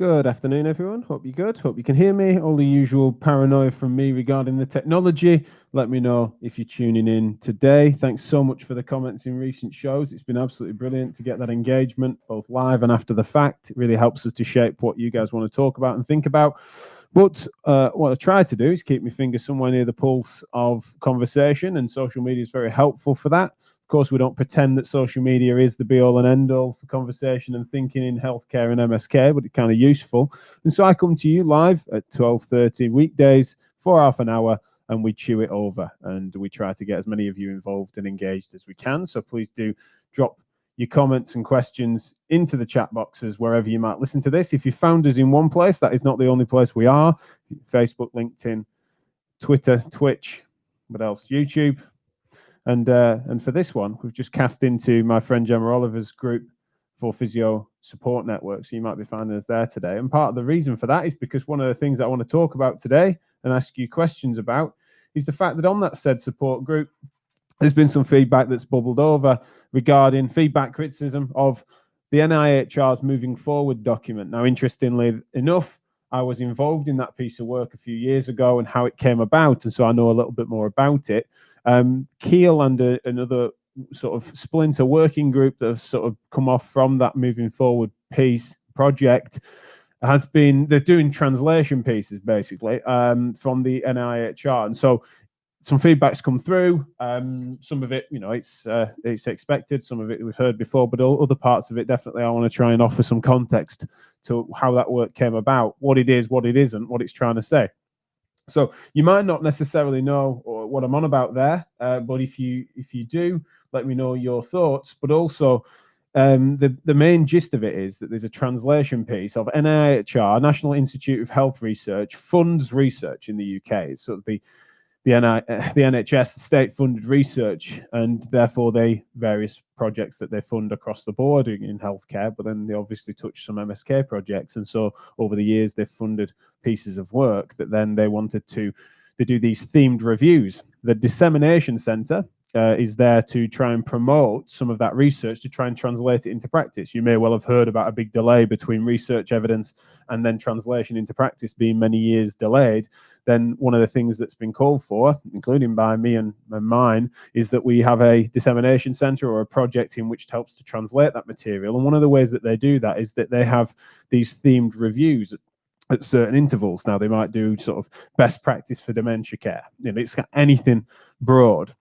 Good afternoon, everyone. Hope you're good. Hope you can hear me. All the usual paranoia from me regarding the technology. Let me know if you're tuning in today. Thanks so much for the comments in recent shows. It's been absolutely brilliant to get that engagement, both live and after the fact. It really helps us to shape what you guys want to talk about and think about. But what I try to do is keep my finger somewhere near the pulse of conversation, and social media is very helpful for that. Of course, we don't pretend that social media is the be-all and end-all for conversation and thinking in healthcare and MSK, but it's kind of useful. And so I come to you live at 12:30 weekdays for half an hour, and we chew it over, and we try to get as many of you involved and engaged as we can. So please do drop your comments and questions into the chat boxes wherever you might listen to this. If you found us in one place, that is not the only place we are. Facebook, LinkedIn, Twitter, Twitch, what else? YouTube. And for this one, we've just cast into my friend Gemma Oliver's group for Physio Support Network. So you might be finding us there today. And part of the reason for that is because one of the things that I want to talk about today and ask you questions about is the fact that on that said support group, there's been some feedback that's bubbled over regarding feedback criticism of the NIHR's Moving Forward document. Now, interestingly enough, I was involved in that piece of work a few years ago and how it came about, and so I know a little bit more about it. Keel and another sort of splinter working group that have sort of come off from that Moving Forward piece project has been, they're doing translation pieces basically from the NIHR, and so some feedback's come through. Some of it, you know, it's expected. Some of it we've heard before, but other parts of it definitely I want to try and offer some context to how that work came about, what it is, what it isn't, what it's trying to say. So you might not necessarily know what I'm on about there, but if you do, let me know your thoughts. But also, the main gist of it is that there's a translation piece of NIHR, National Institute of Health Research, funds research in the UK. It's sort of the NHS, the state-funded research, and therefore various projects that they fund across the board in healthcare, but then they obviously touch some MSK projects. And so over the years, they've funded pieces of work that then they wanted to do these themed reviews. The Dissemination Centre is there to try and promote some of that research to try and translate it into practice. You may well have heard about a big delay between research evidence and then translation into practice being many years delayed. Then one of the things that's been called for, including by me and mine, is that we have a dissemination center or a project in which helps to translate that material. And one of the ways that they do that is that they have these themed reviews at certain intervals. Now, they might do sort of best practice for dementia care. You know, it's got anything broad.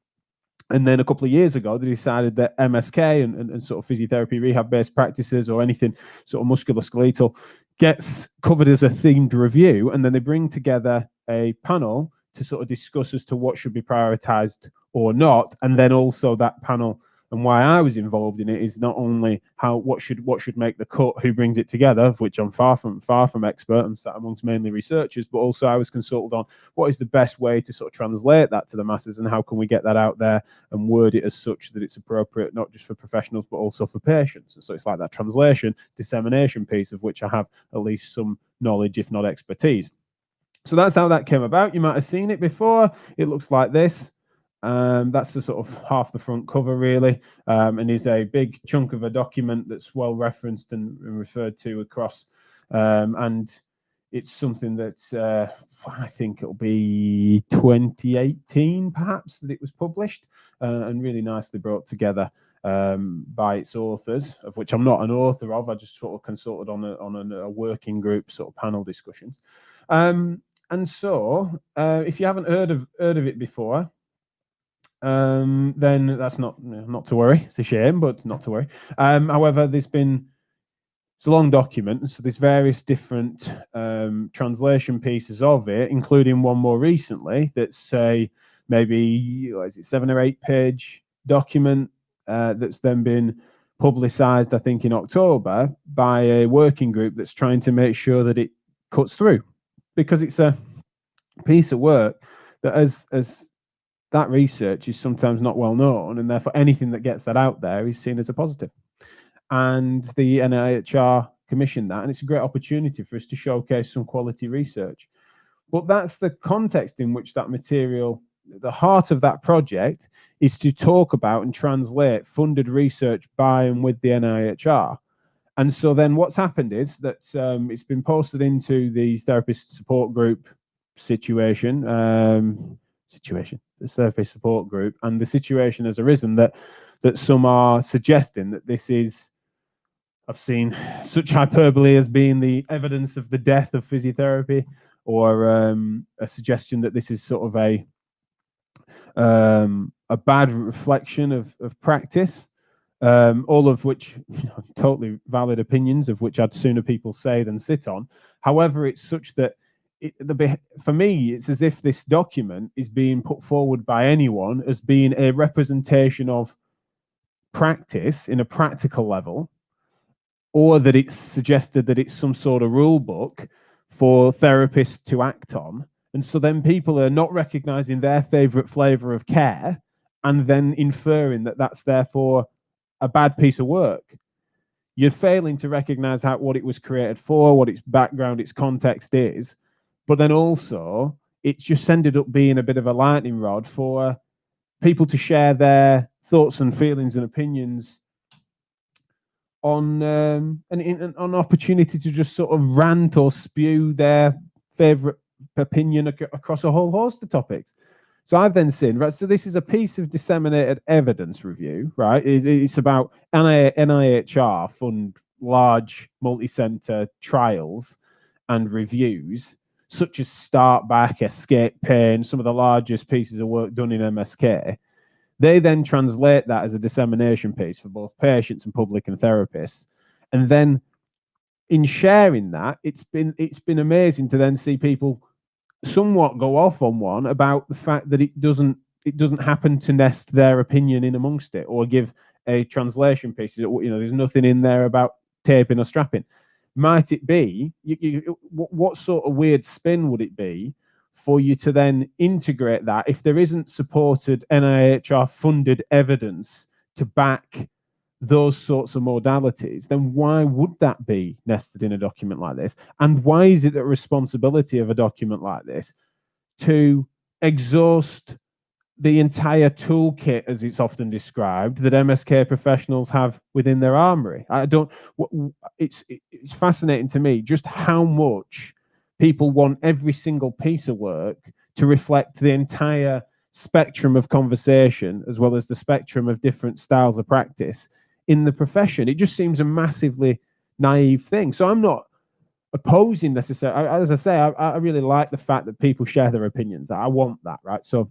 And then a couple of years ago, they decided that MSK and sort of physiotherapy rehab-based practices or anything sort of musculoskeletal gets covered as a themed review, and then they bring together a panel to sort of discuss as to what should be prioritized or not. And then also that panel, and why I was involved in it, is not only what should make the cut, who brings it together, of which I'm far from expert. I'm sat amongst mainly researchers, but also I was consulted on what is the best way to sort of translate that to the masses, and how can we get that out there and word it as such that it's appropriate not just for professionals but also for patients. And so it's like that translation dissemination piece, of which I have at least some knowledge, if not expertise. So that's how that came about. You might have seen it before. It looks like this. That's the sort of half the front cover, really, and is a big chunk of a document that's well referenced and referred to across. And it's something that I think it'll be 2018, perhaps, that it was published, and really nicely brought together by its authors, of which I'm not an author of. I just sort of consulted on a working group sort of panel discussions. And so, if you haven't heard of it before, then that's not to worry. It's a shame, but not to worry. However, it's a long document, so there's various different translation pieces of it, including one more recently that's maybe 7 or 8 page document that's then been publicized, I think, in October by a working group that's trying to make sure that it cuts through, because it's a piece of work that as that research is sometimes not well known, and therefore anything that gets that out there is seen as a positive. And the NIHR commissioned that, and it's a great opportunity for us to showcase some quality research. But that's the context in which that material, the heart of that project, is to talk about and translate funded research by and with the NIHR. And so then what's happened is that it's been posted into the therapist support group situation, the therapist support group, and the situation has arisen that some are suggesting that this is, I've seen such hyperbole as being the evidence of the death of physiotherapy, or a suggestion that this is sort of a bad reflection of practice. All of which, totally valid opinions, of which I'd sooner people say than sit on. However, it's such that for me, it's as if this document is being put forward by anyone as being a representation of practice in a practical level, or that it's suggested that it's some sort of rule book for therapists to act on. And so then people are not recognizing their favorite flavor of care and then inferring that that's therefore a bad piece of work. You're failing to recognize what it was created for, what its background, its context is, but then also it's just ended up being a bit of a lightning rod for people to share their thoughts and feelings and opinions on an opportunity to just sort of rant or spew their favorite opinion across a whole host of topics. So I've then seen, right, so this is a piece of disseminated evidence review, right? It's about NIHR fund large multi-center trials and reviews, such as Start Back, Escape Pain, some of the largest pieces of work done in MSK. They then translate that as a dissemination piece for both patients and public and therapists. And then in sharing that, it's been amazing to then see people somewhat go off on one about the fact that it doesn't happen to nest their opinion in amongst it, or give a translation piece. There's nothing in there about taping or strapping. Might it be? What sort of weird spin would it be for you to then integrate that if there isn't supported NIHR funded evidence to back those sorts of modalities? Then why would that be nested in a document like this? And why is it the responsibility of a document like this to exhaust the entire toolkit, as it's often described, that MSK professionals have within their armory? It's fascinating to me just how much people want every single piece of work to reflect the entire spectrum of conversation, as well as the spectrum of different styles of practice in the profession. It just seems a massively naive thing. So I'm not opposing necessarily. As I say, I really like the fact that people share their opinions. I want that, right? So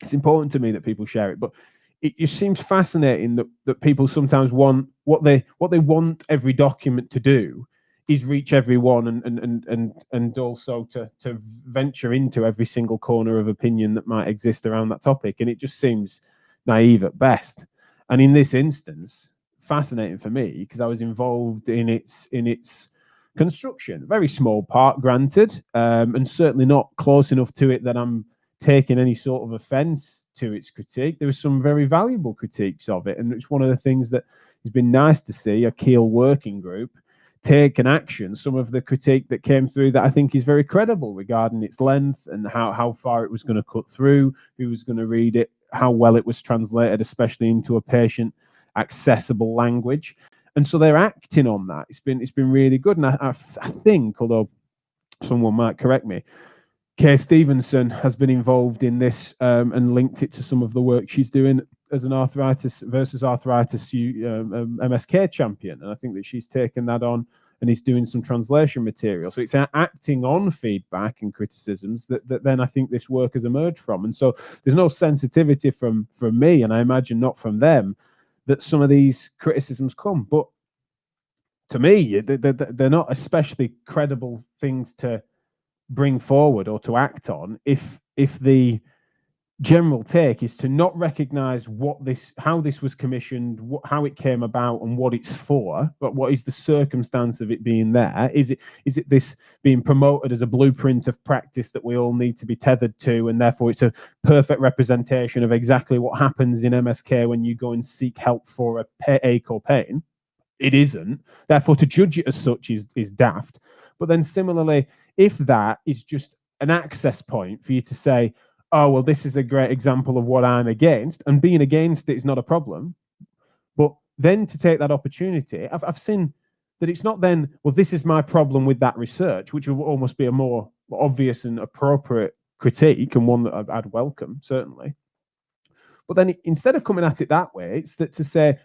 it's important to me that people share it. But it just seems fascinating that people sometimes want what they want every document to do is reach everyone and also to venture into every single corner of opinion that might exist around that topic. And it just seems naive at best. And in this instance, fascinating for me because I was involved in its construction. Very small part, granted, and certainly not close enough to it that I'm taking any sort of offense to its critique. There were some very valuable critiques of it, and it's one of the things that has been nice to see a Keel working group take an action. Some of the critique that came through that I think is very credible regarding its length and how far it was going to cut through, who was going to read it, how well it was translated, especially into a patient accessible language. And so they're acting on that. It's been really good. And I think, although someone might correct me, Kay Stevenson has been involved in this and linked it to some of the work she's doing as an arthritis versus arthritis MSK champion. And I think that she's taken that on and is doing some translation material. So it's acting on feedback and criticisms that then I think this work has emerged from. And so there's no sensitivity from me, and I imagine not from them, that some of these criticisms come. But to me, they're not especially credible things to bring forward or to act on if the general take is to not recognize how this was commissioned, how it came about, and what it's for, but what is the circumstance of it being there? Is it this being promoted as a blueprint of practice that we all need to be tethered to, and therefore it's a perfect representation of exactly what happens in MSK when you go and seek help for a ache or pain? It isn't. Therefore, to judge it as such is daft. But then similarly, if that is just an access point for you to say, oh, well, this is a great example of what I'm against, and being against it is not a problem. But then to take that opportunity, I've seen that it's not then, well, this is my problem with that research, which would almost be a more obvious and appropriate critique, and one that I'd welcome, certainly. But then instead of coming at it that way, it's that to say,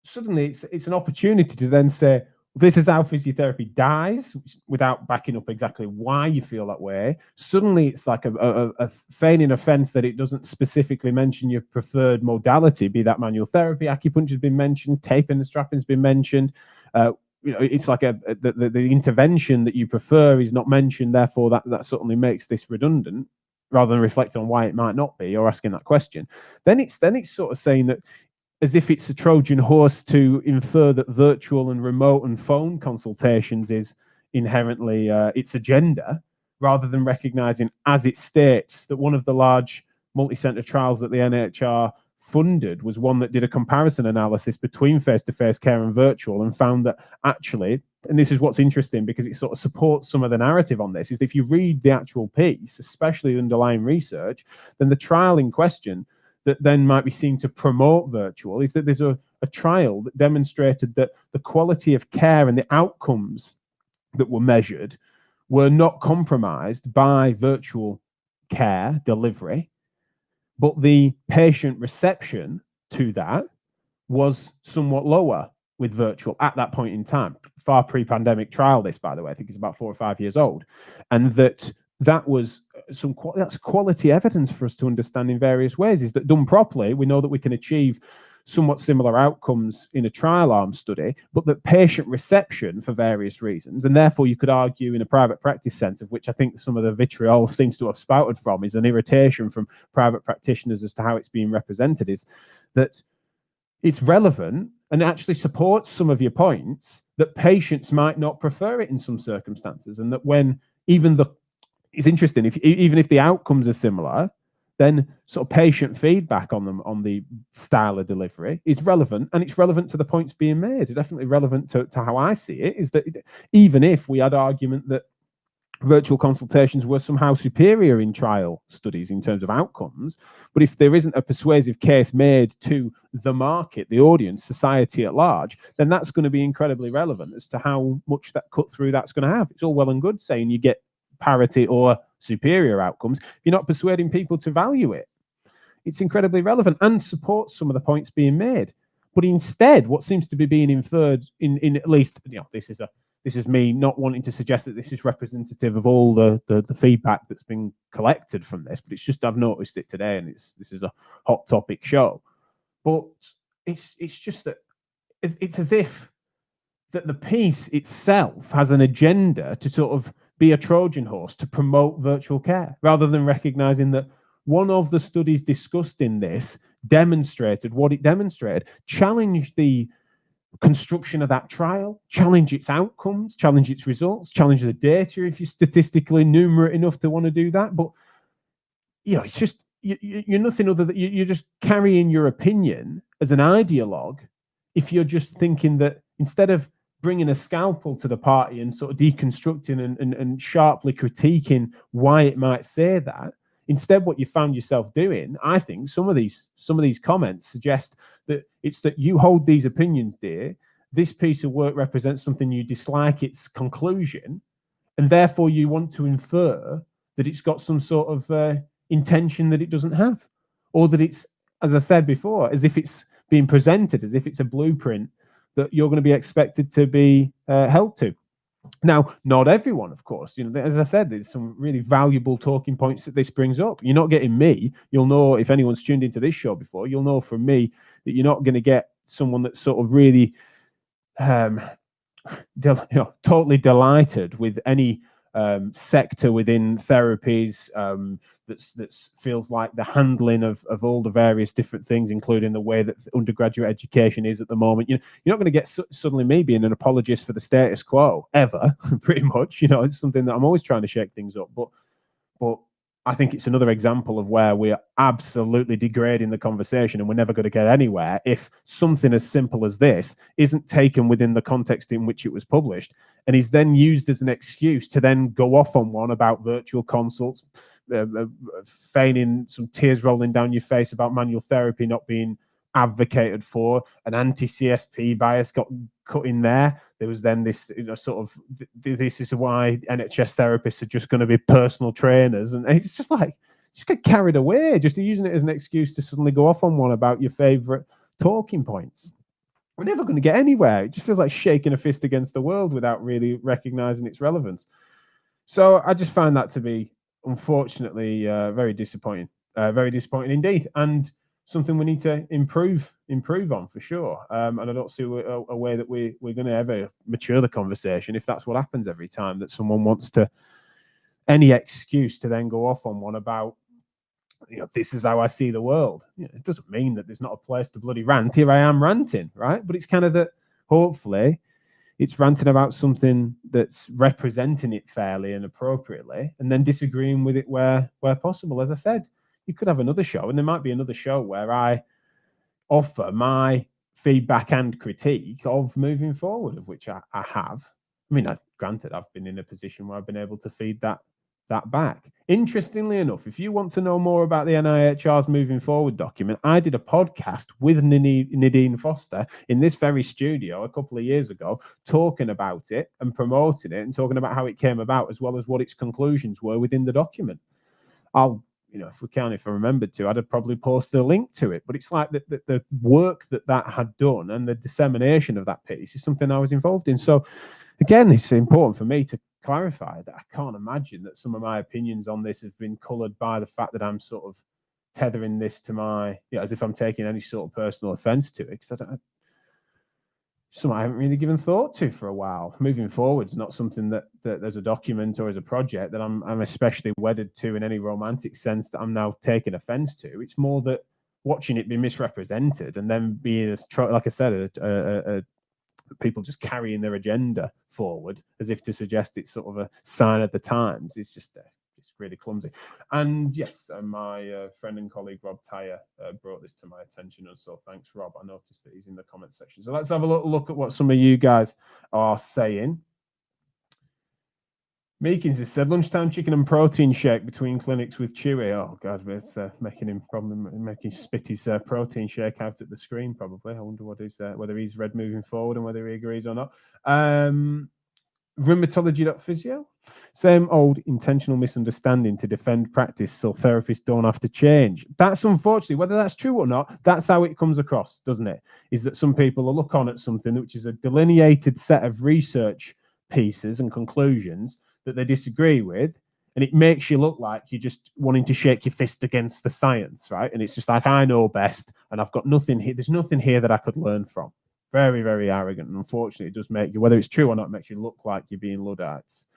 suddenly it's an opportunity to then say, this is how physiotherapy dies, without backing up exactly why you feel that way. Suddenly it's like a feigning offense that it doesn't specifically mention your preferred modality, be that manual therapy, acupuncture has been mentioned, taping and strapping has been mentioned. It's like the intervention that you prefer is not mentioned, therefore that certainly makes this redundant, rather than reflecting on why it might not be, or asking that question. Then it's sort of saying that, as if it's a Trojan horse to infer that virtual and remote and phone consultations is inherently its agenda, rather than recognizing, as it states, that one of the large multi-center trials that the NIHR funded was one that did a comparison analysis between face-to-face care and virtual, and found that actually, and this is what's interesting because it sort of supports some of the narrative on this, is if you read the actual piece, especially the underlying research, then the trial in question that then might be seen to promote virtual is that there's a trial that demonstrated that the quality of care and the outcomes that were measured were not compromised by virtual care delivery, but the patient reception to that was somewhat lower with virtual at that point in time. Far pre-pandemic trial, this, by the way, I think it's about 4 or 5 years old, and that was that's quality evidence for us to understand in various ways, is that done properly, we know that we can achieve somewhat similar outcomes in a trial arm study, but that patient reception for various reasons, and therefore you could argue in a private practice sense, of which I think some of the vitriol seems to have spouted from, is an irritation from private practitioners as to how it's being represented, is that it's relevant and actually supports some of your points that patients might not prefer it in some circumstances, and that when it's interesting, even if the outcomes are similar, then sort of patient feedback on them, on the style of delivery, is relevant, and it's relevant to the points being made. It's definitely relevant to how I see it, is that even if we had argument that virtual consultations were somehow superior in trial studies in terms of outcomes, but if there isn't a persuasive case made to the market, the audience, society at large, then that's going to be incredibly relevant as to how much that cut through that's going to have. It's all well and good saying you get parity or superior outcomes. If you're not persuading people to value it, it's incredibly relevant and supports some of the points being made. But instead, what seems to be being inferred in at least, this is me not wanting to suggest that this is representative of all the feedback that's been collected from this, but it's just I've noticed it today, and this is a hot topic show. But it's just that it's as if that the piece itself has an agenda to sort of be a Trojan horse to promote virtual care, rather than recognizing that one of the studies discussed in this demonstrated what it demonstrated, challenged the construction of that trial, challenge its outcomes, challenge its results, challenge the data if you're statistically numerate enough to want to do that. But it's just you're nothing other than you're just carrying your opinion as an ideologue if you're just thinking that instead of bringing a scalpel to the party and sort of deconstructing and sharply critiquing why it might say that, instead what you found yourself doing, I think some of these comments suggest that it's that you hold these opinions dear, this piece of work represents something you dislike its conclusion, and therefore you want to infer that it's got some sort of intention that it doesn't have, or that it's, as I said before, as if it's being presented as if it's a blueprint that you're going to be expected to be held to. Now, not everyone, of course. As I said, there's some really valuable talking points that this brings up. You're not getting me. You'll know, if anyone's tuned into this show before, you'll know from me that you're not going to get someone that's sort of really totally delighted with any sector within therapies that feels like the handling of all the various different things, including the way that undergraduate education is at the moment. You're not going to get suddenly me being an apologist for the status quo ever, pretty much. It's something that I'm always trying to shake things up. But I think it's another example of where we are absolutely degrading the conversation, and we're never going to get anywhere if something as simple as this isn't taken within the context in which it was published and is then used as an excuse to then go off on one about virtual consults, feigning some tears rolling down your face about manual therapy not being advocated for. An anti-CSP bias got cut in there. There was then this, sort of, this is why NHS therapists are just going to be personal trainers, and it's just like, just get carried away, just using it as an excuse to suddenly go off on one about your favorite talking points. We're never going to get anywhere. It just feels like shaking a fist against the world without really recognizing its relevance. So I just find that to be, unfortunately, very disappointing indeed, and something we need to improve on for sure. And I don't see a way that we're going to ever mature the conversation if that's what happens every time that someone wants to, any excuse to then go off on one about, this is how I see the world. It doesn't mean that there's not a place to bloody rant. Here I am ranting, right? But it's kind of that, hopefully, it's ranting about something that's representing it fairly and appropriately, and then disagreeing with it where possible. As I said, you could have another show, and there might be another show where I offer my feedback and critique of moving forward, of which I have. I mean, granted, I've been in a position where I've been able to feed that back. Interestingly enough, if you want to know more about the NIHR's Moving Forward document, I did a podcast with Nadine Foster in this very studio a couple of years ago, talking about it and promoting it and talking about how it came about, as well as what its conclusions were within the document. I'll, if I remembered to, I'd probably post a link to it. But it's like the work that had done and the dissemination of that piece is something I was involved in. So again, it's important for me to clarify that I can't imagine that some of my opinions on this have been coloured by the fact that I'm sort of tethering this to my, as if I'm taking any sort of personal offence to it, because something I haven't really given thought to for a while. Moving forward is not something that there's a document or as a project that I'm especially wedded to in any romantic sense that I'm now taking offence to. It's more that watching it be misrepresented and then being, like I said, people just carrying their agenda forward as if to suggest it's sort of a sign of the times. It's just it's really clumsy. And yes, my friend and colleague Rob Tyre brought this to my attention, and so thanks, Rob. I noticed that he's in the comment section. So let's have a little look at what some of you guys are saying. Meekins has said lunchtime chicken and protein shake between clinics with Chewy. Oh God, it's making him spit his protein shake out at the screen. Probably. I wonder what is whether he's read Moving Forward and whether he agrees or not. Rheumatology.physio. Same old intentional misunderstanding to defend practice so therapists don't have to change. That's unfortunately, whether that's true or not, that's how it comes across, doesn't it? Is that some people will look on at something which is a delineated set of research pieces and conclusions that they disagree with, and it makes you look like you're just wanting to shake your fist against the science, right? And it's just like, I know best, and I've got nothing here. There's nothing here that I could learn from. Very, very arrogant. And unfortunately, it does make you, whether it's true or not, makes you look like you're being Luddites.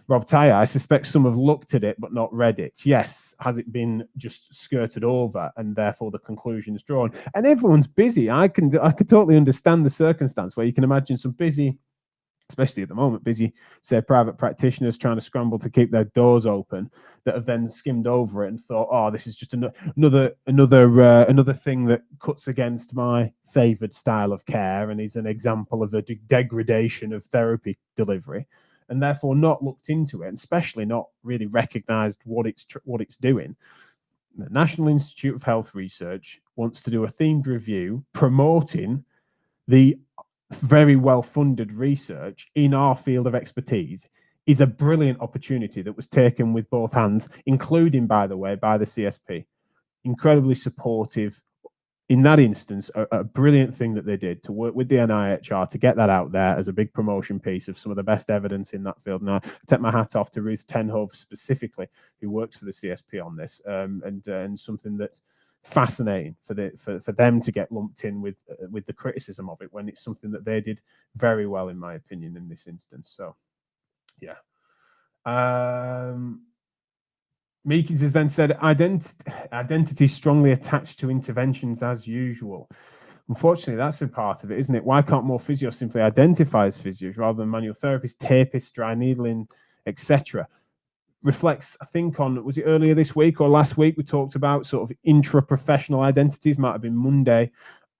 Rob Tyre, I suspect some have looked at it but not read it. Yes, has it been just skirted over and therefore the conclusions drawn? And everyone's busy. I could totally understand the circumstance where you can imagine some busy, especially at the moment, busy, say, private practitioners trying to scramble to keep their doors open, that have then skimmed over it and thought, oh, this is just another thing that cuts against my favoured style of care and is an example of a degradation of therapy delivery, and therefore not looked into it, and especially not really recognised what it's doing. The National Institute of Health Research wants to do a themed review promoting the very well-funded research in our field of expertise. Is a brilliant opportunity that was taken with both hands, including, by the way, by the CSP. Incredibly supportive. In that instance, a brilliant thing that they did to work with the NIHR to get that out there as a big promotion piece of some of the best evidence in that field. Now, I take my hat off to Ruth Tenhove specifically, who works for the CSP on this, and something that's fascinating for them to get lumped in with the criticism of it when it's something that they did very well, in my opinion, in this instance. So, yeah. Meekins has then said, identity strongly attached to interventions as usual. Unfortunately, that's a part of it, isn't it? Why can't more physios simply identify as physios rather than manual therapists, tapists, dry needling, etc.? Reflects, I think, on, was it earlier this week or last week, we talked about sort of intra-professional identities, might have been Monday.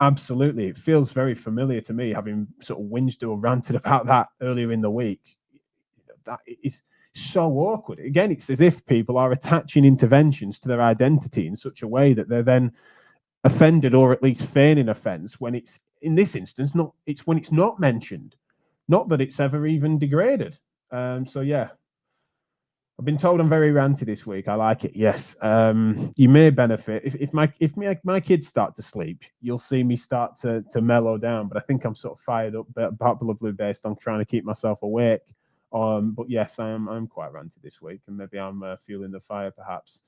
Absolutely. It feels very familiar to me, having sort of whinged or ranted about that earlier in the week. That is so awkward. Again, it's as if people are attaching interventions to their identity in such a way that they're then offended or at least feigning offence when it's, in this instance, not. It's when it's not mentioned, not that it's ever even degraded. So yeah, I've been told I'm very ranty this week. I like it. Yes, you may benefit if my kids start to sleep. You'll see me start to mellow down. But I think I'm sort of fired up, probably based on trying to keep myself awake. But yes, I'm quite ranty this week, and maybe I'm fueling the fire, perhaps.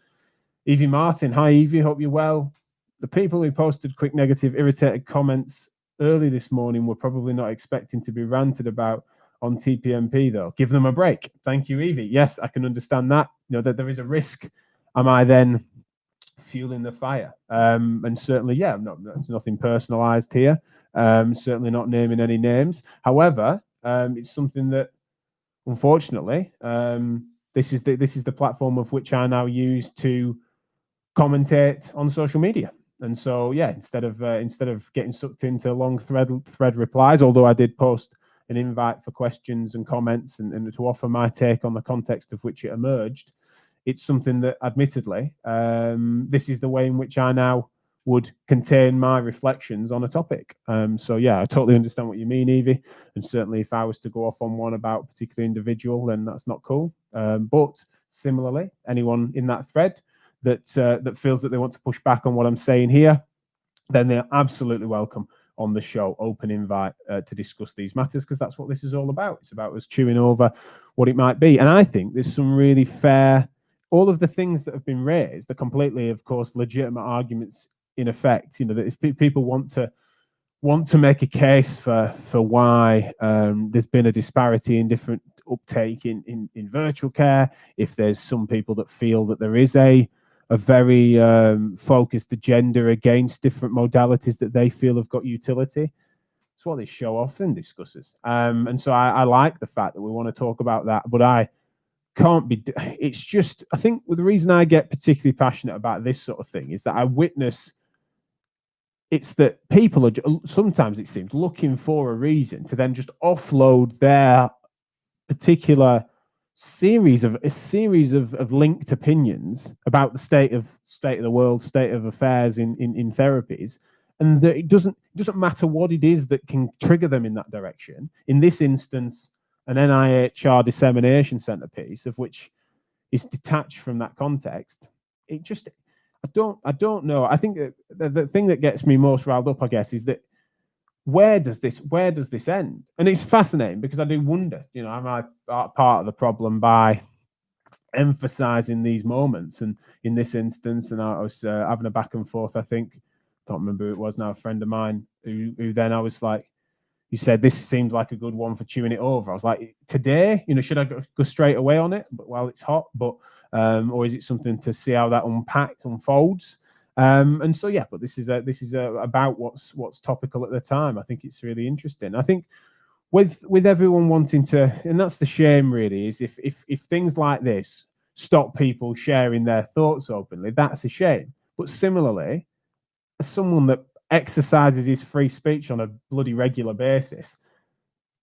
Evie Martin, hi Evie, hope you're well. The people who posted quick negative, irritated comments early this morning were probably not expecting to be ranted about on TPMP, though. Give them a break. Thank you, Evie. Yes, I can understand that. That there is a risk. Am I then fueling the fire? And certainly, yeah, it's nothing personalized here. Certainly not naming any names. However, it's something that, unfortunately, this is the platform of which I now use to commentate on social media. And so, yeah, instead of getting sucked into long thread replies, although I did post an invite for questions and comments and to offer my take on the context of which it emerged, it's something that, admittedly, this is the way in which I now would contain my reflections on a topic. So yeah, I totally understand what you mean, Evie. And certainly if I was to go off on one about a particular individual, then that's not cool. But similarly, anyone in that thread that feels that they want to push back on what I'm saying here, then they're absolutely welcome on the show. Open invite to discuss these matters, because that's what this is all about. It's about us chewing over what it might be. And I think there's some really fair, all of the things that have been raised are completely, of course, legitimate arguments in effect. That if people want to make a case for why there's been a disparity in different uptake in virtual care, if there's some people that feel that there is a very focused agenda against different modalities that they feel have got utility. It's what this show often discusses. And so I like the fact that we want to talk about that, but I can't be. It's just, I think the reason I get particularly passionate about this sort of thing is that I witness it's that people are sometimes, it seems, looking for a reason to then just offload their particular series of linked opinions about the state of the world, state of affairs in therapies, and that it doesn't matter what it is that can trigger them in that direction. In this instance, an NIHR dissemination centerpiece, of which is detached from that context. It just, I don't know. I think that the thing that gets me most riled up, I guess, is that where does this end? And it's fascinating because I do wonder, am I part of the problem by emphasizing these moments? And in this instance, and I was having a back and forth, I think, I can't remember who it was now, a friend of mine who then I was like, you said this seems like a good one for chewing it over. I was like, today, should I go straight away on it, but while it's hot, but or is it something to see how that unfolds? And so yeah, but this is about what's topical at the time. I think it's really interesting. I think with everyone wanting to, and that's the shame really, is if things like this stop people sharing their thoughts openly, that's a shame. But similarly, as someone that exercises his free speech on a bloody regular basis,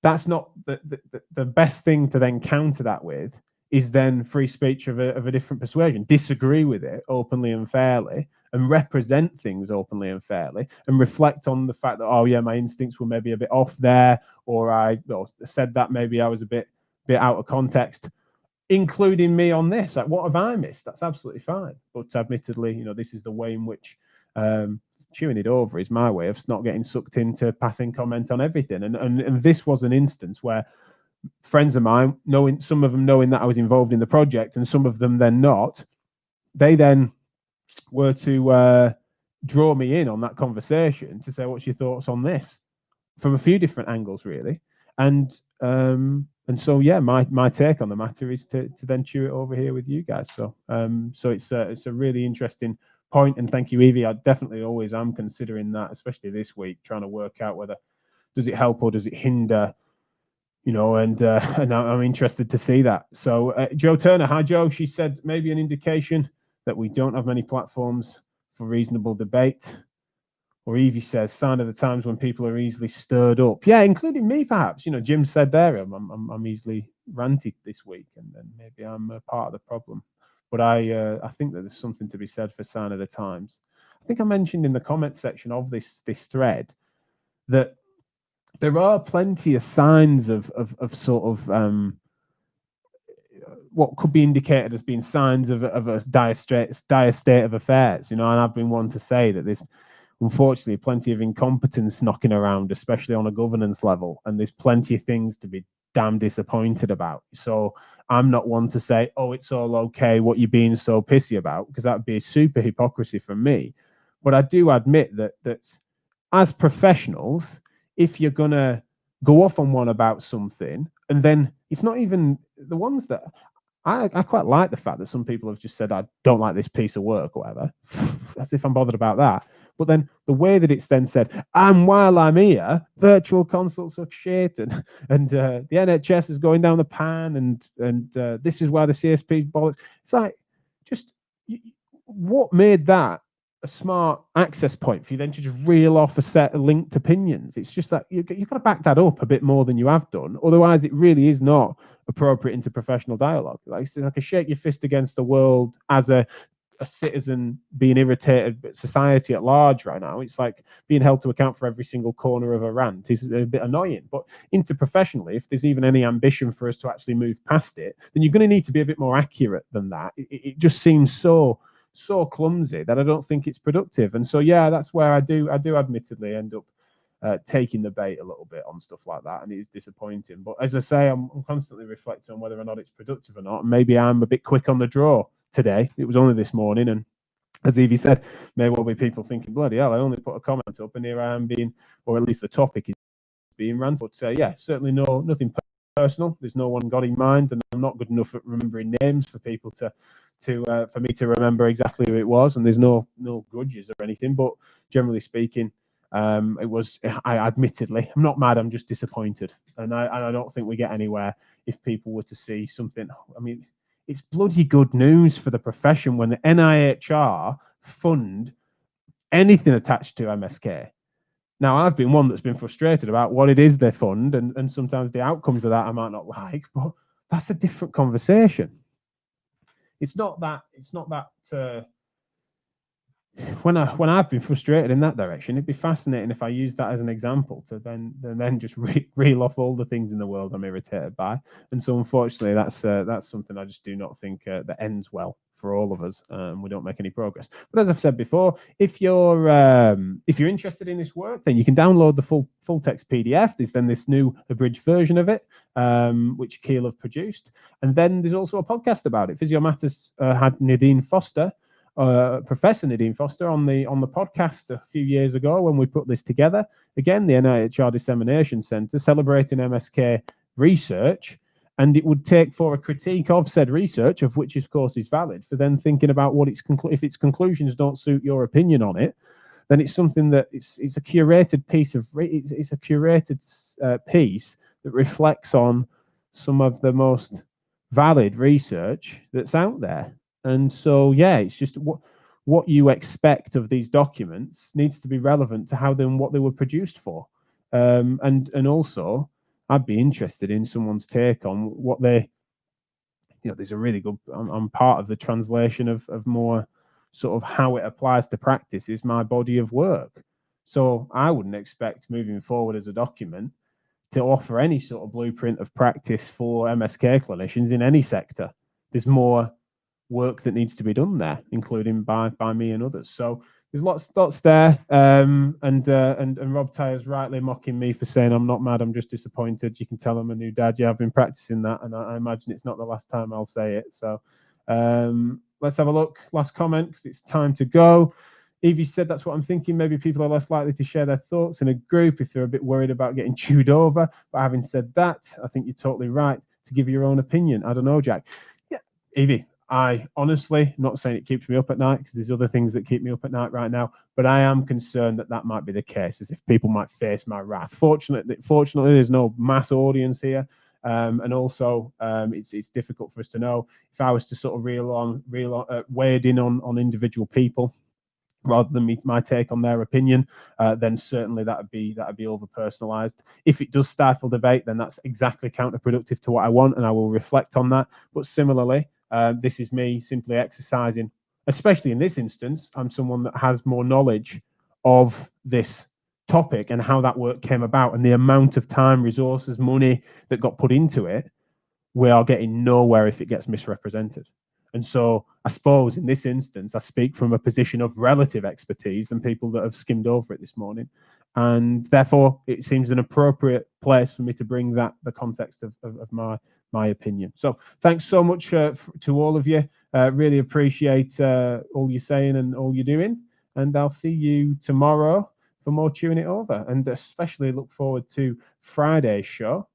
that's not the best thing to then counter that with is then free speech of a different persuasion. Disagree with it openly and fairly, and represent things openly and fairly, and reflect on the fact that, oh yeah, my instincts were maybe a bit off there, or I said that maybe I was a bit out of context, including me on this. Like, what have I missed? That's absolutely fine. But admittedly, this is the way in which chewing it over is my way of not getting sucked into passing comment on everything. And this was an instance where friends of mine, some of them knowing that I was involved in the project, and some of them then not, they then were to draw me in on that conversation to say, what's your thoughts on this, from a few different angles, really. And so yeah, my take on the matter is to then chew it over here with you guys. So it's a really interesting point, and thank you, Evie. I definitely always am considering that, especially this week, trying to work out whether does it help or does it hinder, and I'm interested to see that. So Joe Turner, hi Joe. She said maybe an indication that we don't have many platforms for reasonable debate. Or Evie says, sign of the times when people are easily stirred up. Yeah, including me, perhaps. Jim said there, I'm easily ranted this week, and then maybe I'm a part of the problem. But I think that there's something to be said for sign of the times. I I think I mentioned in the comment section of this thread that there are plenty of signs of sort of what could be indicated as being signs of a dire state of affairs, and I've been one to say that there's unfortunately plenty of incompetence knocking around, especially on a governance level, and there's plenty of things to be damn disappointed about. So I'm not one to say, oh, it's all okay, what you're being so pissy about, because that would be a super hypocrisy from me. But I do admit that as professionals, if you're gonna go off on one about something, and then it's not even the ones that I quite like the fact that some people have just said, I don't like this piece of work or whatever, as if I'm bothered about that. But then the way that it's then said, and while I'm here, virtual consults are shit, and the NHS is going down the pan, and this is why the CSP bollocks. It's like, just what made that a smart access point for you then to just reel off a set of linked opinions? It's just that you've got to back that up a bit more than you have done. Otherwise, it really is not appropriate interprofessional dialogue. Like, it's like a shake your fist against the world as a citizen being irritated at society at large right now. It's like being held to account for every single corner of a rant is a bit annoying. But interprofessionally, if there's even any ambition for us to actually move past it, then you're going to need to be a bit more accurate than that. It just seems so clumsy that I don't think it's productive. And so, yeah, that's where I do admittedly end up taking the bait a little bit on stuff like that, and it is disappointing. But as I say, I'm constantly reflecting on whether or not it's productive or not. And maybe I'm a bit quick on the draw today. It was only this morning, and as Evie said, may well be people thinking, bloody hell, I only put a comment up, and here I am being, or at least the topic is being ranted. But yeah, certainly nothing personal. There's no one got in mind, and I'm not good enough at remembering names for people for me to remember exactly who it was. And there's no grudges or anything, but generally speaking, it was, I admittedly, I'm not mad, I'm just disappointed, and I don't think we get anywhere if people were to see something. I mean, it's bloody good news for the profession when the NIHR fund anything attached to MSK. Now, I've been one that's been frustrated about what it is they fund, and sometimes the outcomes of that I might not like, but that's a different conversation. It's not that when I've been frustrated in that direction, it'd be fascinating if I used that as an example to then just reel off all the things in the world I'm irritated by. And so, unfortunately, that's something I just do not think that ends well for all of us. We don't make any progress. But as I've said before, if you're interested in this work, then you can download the full text PDF. There's then this new abridged version of it, which Keel have produced, and then there's also a podcast about it. Physio Matters had Nadine Foster. Professor Nadine Foster on the podcast a few years ago when we put this together. Again, the NIHR Dissemination Centre celebrating MSK research, and it would take for a critique of said research, of which of course is valid, for then thinking about what if its conclusions don't suit your opinion on it, then it's something that it's a curated piece of it's a curated piece that reflects on some of the most valid research that's out there. And so, yeah, it's just what you expect of these documents needs to be relevant to what they were produced for. And also, I'd be interested in someone's take on what there's a really good, I'm part of the translation of more sort of how it applies to practice is my body of work. So I wouldn't expect moving forward as a document to offer any sort of blueprint of practice for MSK clinicians in any sector. There's more work that needs to be done there, including by me and others. So there's lots there. And Rob Tyer's rightly mocking me for saying I'm not mad, I'm just disappointed. You can tell I'm a new dad. Yeah, I've been practicing that, and I imagine it's not the last time I'll say it. So let's have a look. Last comment, because it's time to go. Evie said, that's what I'm thinking. Maybe people are less likely to share their thoughts in a group if they're a bit worried about getting chewed over. But having said that, I think you're totally right to give your own opinion. I don't know, Jack. Yeah, Evie, I honestly, not saying it keeps me up at night, because there's other things that keep me up at night right now, but I am concerned that might be the case, as if people might face my wrath. Fortunately, there's no mass audience here, and also it's difficult for us to know. If I was to sort of wade in on individual people rather than my take on their opinion, then certainly that'd be over personalized. If it does stifle debate, then that's exactly counterproductive to what I want, and I will reflect on that. But similarly, this is me simply exercising especially in this instance, I'm someone that has more knowledge of this topic and how that work came about and the amount of time, resources, money that got put into it. We are getting nowhere if it gets misrepresented. And so I suppose in this instance, I speak from a position of relative expertise than people that have skimmed over it this morning. And therefore, it seems an appropriate place for me to bring that the context of my opinion. So thanks so much to all of you. Really appreciate all you're saying and all you're doing. And I'll see you tomorrow for more Chewing It Over. And especially look forward to Friday's show,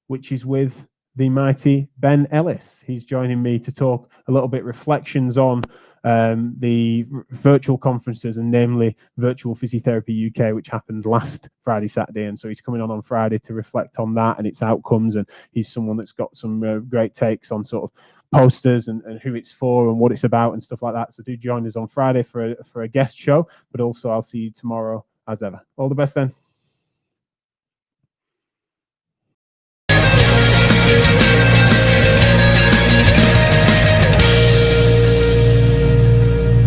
which is with the mighty Ben Ellis. He's joining me to talk a little bit reflections on the virtual conferences, and namely Virtual Physiotherapy UK, which happened last Friday, Saturday. And so he's coming on Friday to reflect on that and its outcomes. And he's someone that's got some great takes on sort of posters and who it's for and what it's about and stuff like that. So do join us on Friday for a guest show, but also I'll see you tomorrow as ever. All the best then.